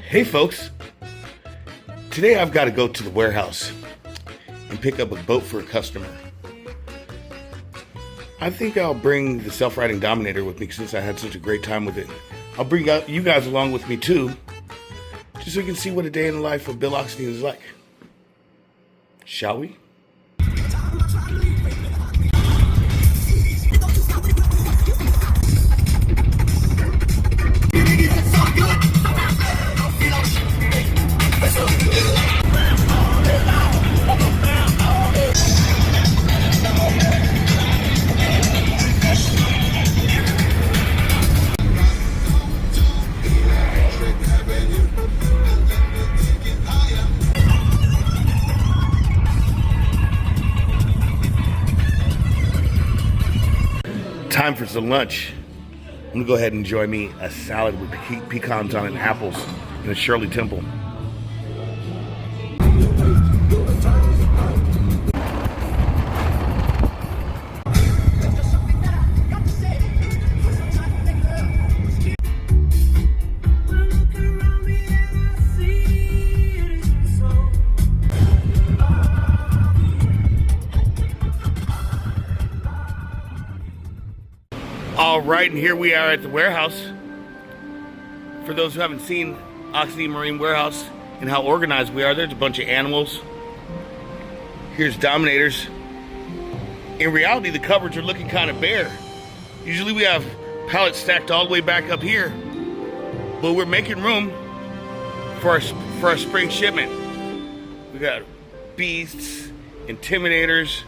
Hey folks, today I've got to go to the warehouse and pick up a boat for a customer. I think I'll bring the Self Righting Dominator with me since I had such a great time with it. I'll bring you guys along with me too, just so you can see what a day in the life of Bill Oxidean is like. Shall we? Time for some lunch. I'm gonna go ahead and enjoy me a salad with pecans on it and apples and a Shirley Temple. All right, and here we are at the warehouse. For those who haven't seen Oxidean Marine warehouse and how organized we are, there's a bunch of animals. Here's Dominators. In reality, the cupboards are looking kind of bare. Usually we have pallets stacked all the way back up here, but we're making room for our spring shipment. We got beasts, intimidators,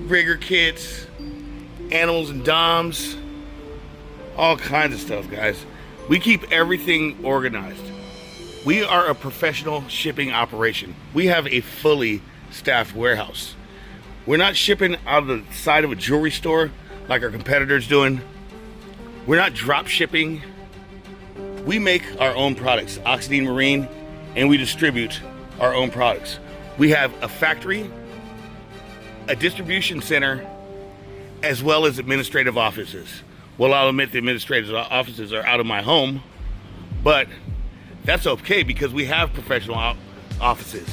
rigger kits, animals and doms, all kinds of stuff, guys. We keep everything organized. We are a professional shipping operation. We have a fully staffed warehouse. We're not shipping out of the side of a jewelry store like our competitors doing. We're not drop shipping. We make our own products, Oxidean Marine, and we distribute our own products. We have a factory, a distribution center, as well as administrative offices. Well, I'll admit the administrative offices are out of my home, but that's okay because we have professional offices.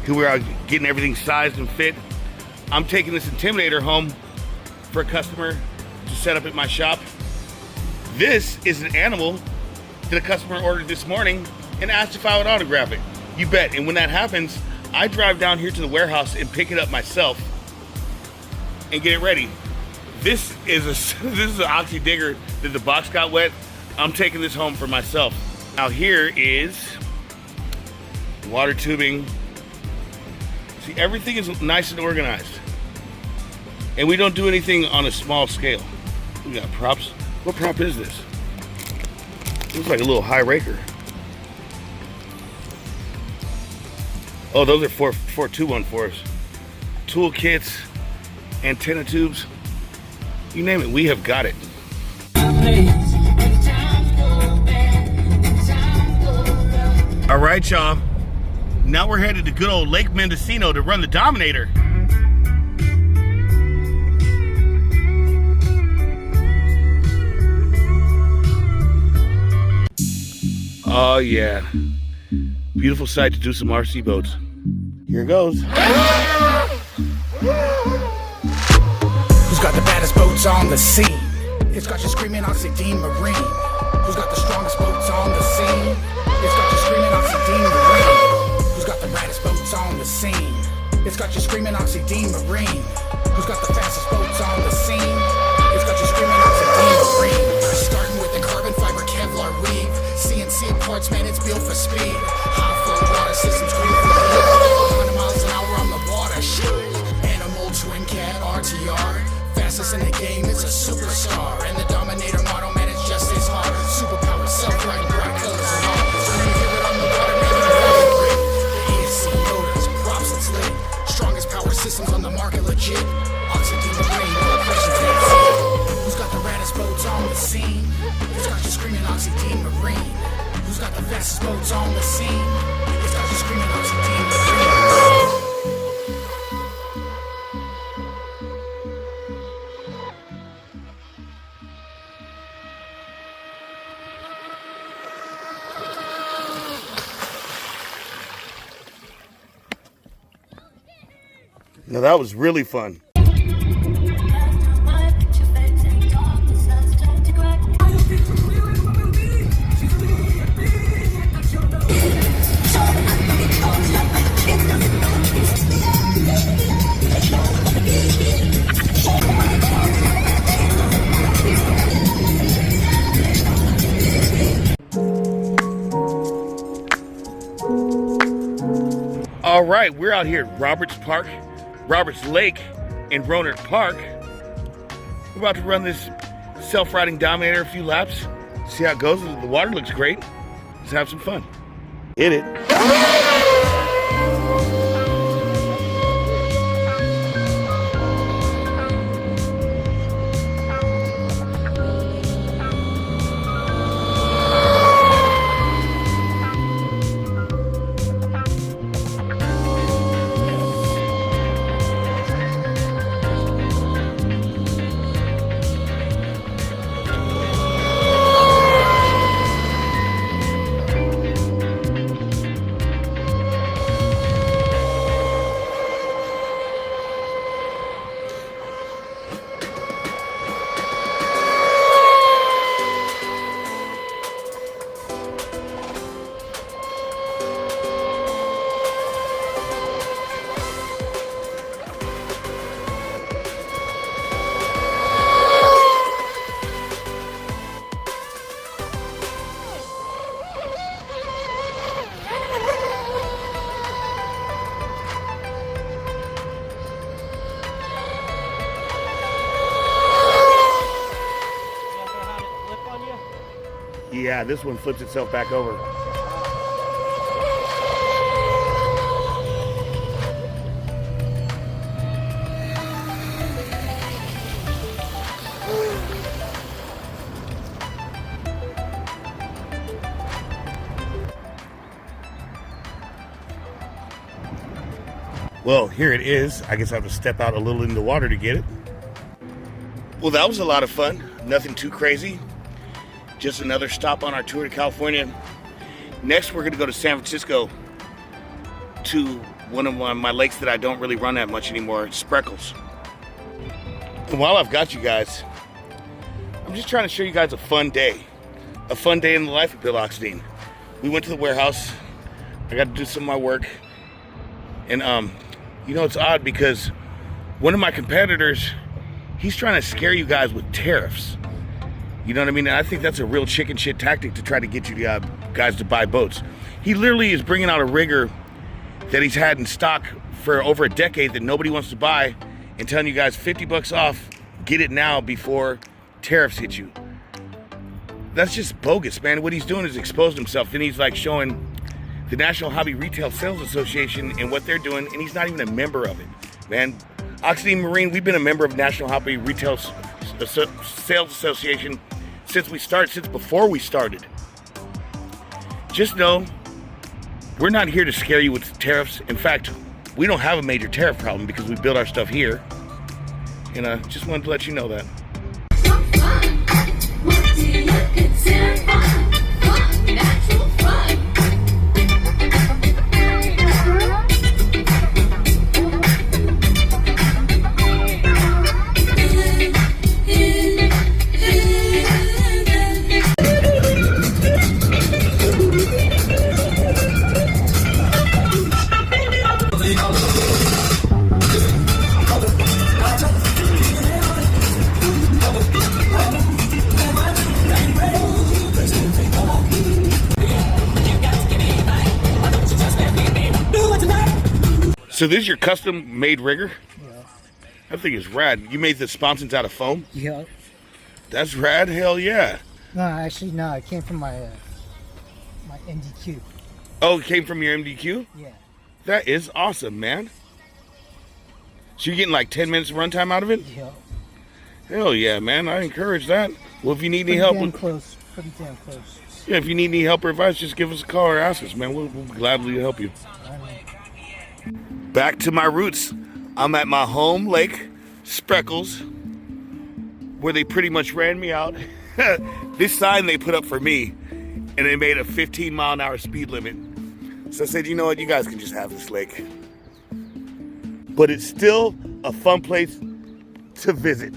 Here we are getting everything sized and fit. I'm taking this Intimidator home for a customer to set up at my shop. This is an animal that a customer ordered this morning and asked if I would autograph it. You bet. And when that happens, I drive down here to the warehouse and pick it up myself and get it ready. This is an Oxy digger that the box got wet. I'm taking this home for myself. Now here is water tubing. See, everything is nice and organized. And we don't do anything on a small scale. We got props. What prop is this? Looks like a little high raker. Oh, those are four 214s. Tool kits, antenna tubes, you name it, we have got it. All right, y'all. Now we're headed to good old Lake Mendocino to run the Dominator. Oh yeah. Beautiful sight to do some RC boats. Here goes. Who's got the baddest boats on the scene? It's got you screaming Oxidean Marine. Who's got the strongest boats on the scene? It's got you screaming Oxidean Marine. Who's got the baddest boats on the scene? It's got you screaming Oxidean Marine. Who's got the fastest boats on the scene? It's got you screaming Oxidean Marine. Starting with the carbon fiber Kevlar weave. CNC parts, man, it's built for speed. High flow water systems, green for the 100 miles an hour on the water. Animal twin cat RTR. Fastest in the game, it's a superstar. And the Dominator model, man, it's just as hard. Superpower, self-righting, bright colors and all. So when you hear it on the water, man, it's very great. The ESC motors, props, it's lit. Strongest power systems on the market, legit. Oxidean Marine, no oppression takes. Who's got the raddest boats on the scene? It's got you screaming Oxidean Marine. Who's got the fastest boats on the scene? It's got you screaming Oxidean Marine. Now that was really fun. All right, we're out here at Roberts Lake in Rohnert Park. We're about to run this Self Righting Dominator a few laps, see how it goes. The water looks great. Let's have some fun. Hit it. Yeah, this one flips itself back over. Well, here it is. I guess I have to step out a little in the water to get it. Well, that was a lot of fun. Nothing too crazy. Just another stop on our tour to California. Next, we're gonna go to San Francisco to one of my lakes that I don't really run that much anymore, Spreckels. And while I've got you guys, I'm just trying to show you guys a fun day in the life of Bill Oxidean. We went to the warehouse. I got to do some of my work. And you know, it's odd because one of my competitors, he's trying to scare you guys with tariffs. You know what I mean? And I think that's a real chicken shit tactic to try to get you guys to buy boats. He literally is bringing out a rigger that he's had in stock for over a decade that nobody wants to buy and telling you guys 50 bucks off, get it now before tariffs hit you. That's just bogus, man. What he's doing is exposed himself. Then he's like showing the National Hobby Retail Sales Association and what they're doing, and he's not even a member of it, man. Oxidean Marine, we've been a member of National Hobby Retail Sales Association since before we started. Just know, we're not here to scare you with tariffs. In fact, we don't have a major tariff problem because we build our stuff here. And I just wanted to let you know that. So this is your custom-made rigger? Yeah. That thing is rad. You made the sponsons out of foam? Yeah. That's rad, hell yeah. No, actually, no. It came from my my MDQ. Oh, it came from your MDQ? Yeah. That is awesome, man. So you're getting like 10 minutes of runtime out of it? Yeah. Hell yeah, man. I encourage that. Well, if you need any Pretty help... damn close. Pretty damn close. Yeah, if you need any help or advice, just give us a call or ask us, man. We'll gladly help you. Back to my roots. I'm at my home lake, Spreckels, where they pretty much ran me out. This sign they put up for me, and they made a 15-mile-an-hour speed limit. So I said, you know what, you guys can just have this lake. but it's still a fun place to visit.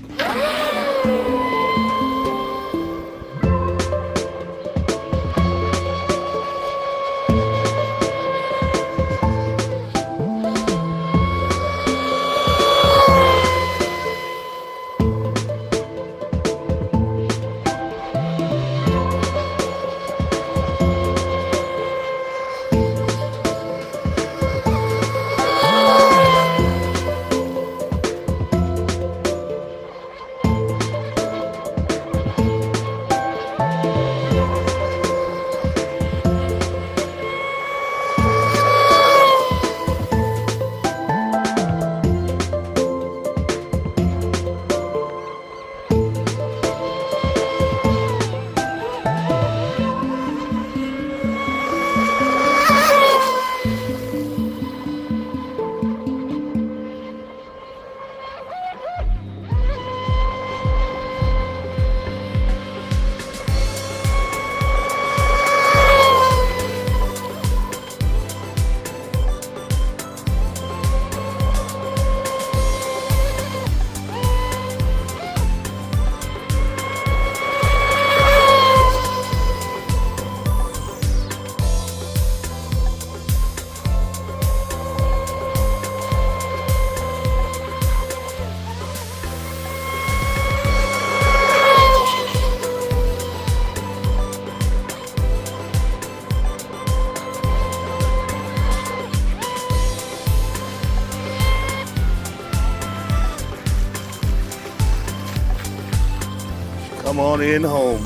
Come on in home.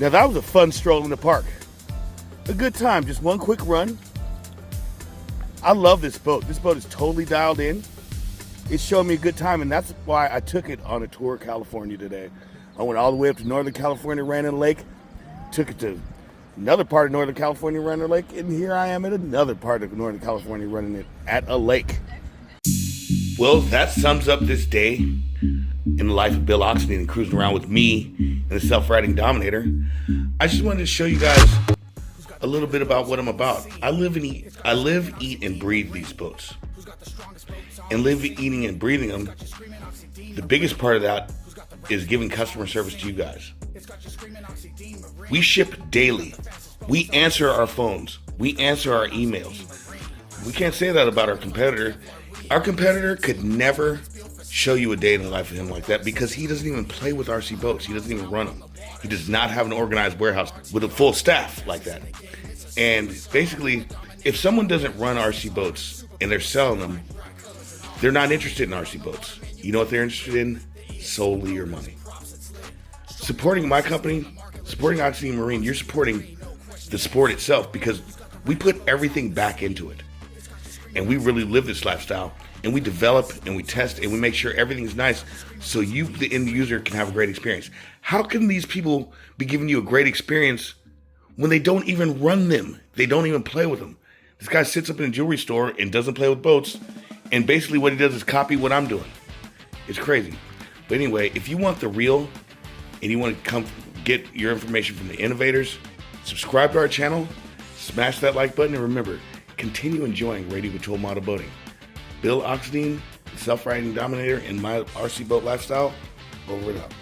Now that was a fun stroll in the park. A good time, just one quick run. I love this boat. This boat is totally dialed in. It's showing me a good time, and that's why I took it on a tour of California today. I went all the way up to Northern California, ran in a lake, took it to another part of Northern California, ran in a lake, and here I am at another part of Northern California running it at a lake. Well, that sums up this day in the life of Bill Oxidean and cruising around with me and the Self Righting Dominator. I just wanted to show you guys a little bit about what I'm about. I live, eat, and breathe these boats. And live, eating, and breathing them, the biggest part of that is giving customer service to you guys. We ship daily. We answer our phones. We answer our emails. We can't say that about our competitor. Our competitor could never show you a day in the life of him like that because he doesn't even play with RC boats. He doesn't even run them. He does not have an organized warehouse with a full staff like that. And basically, if someone doesn't run RC boats and they're selling them, they're not interested in RC boats. You know what they're interested in? Solely your money. Supporting my company, supporting Oxidean Marine, you're supporting the sport itself because we put everything back into it. And we really live this lifestyle, and we develop and we test and we make sure everything's nice so you, the end user, can have a great experience. How can these people be giving you a great experience when they don't even run them? They don't even play with them. This guy sits up in a jewelry store and doesn't play with boats, and basically what he does is copy what I'm doing. It's crazy. But anyway, if you want the real and you want to come get your information from the innovators, subscribe to our channel, smash that like button, and remember, continue enjoying radio control model boating. Bill Oxidean, Self Righting Dominator, and my RC boat lifestyle, over and out.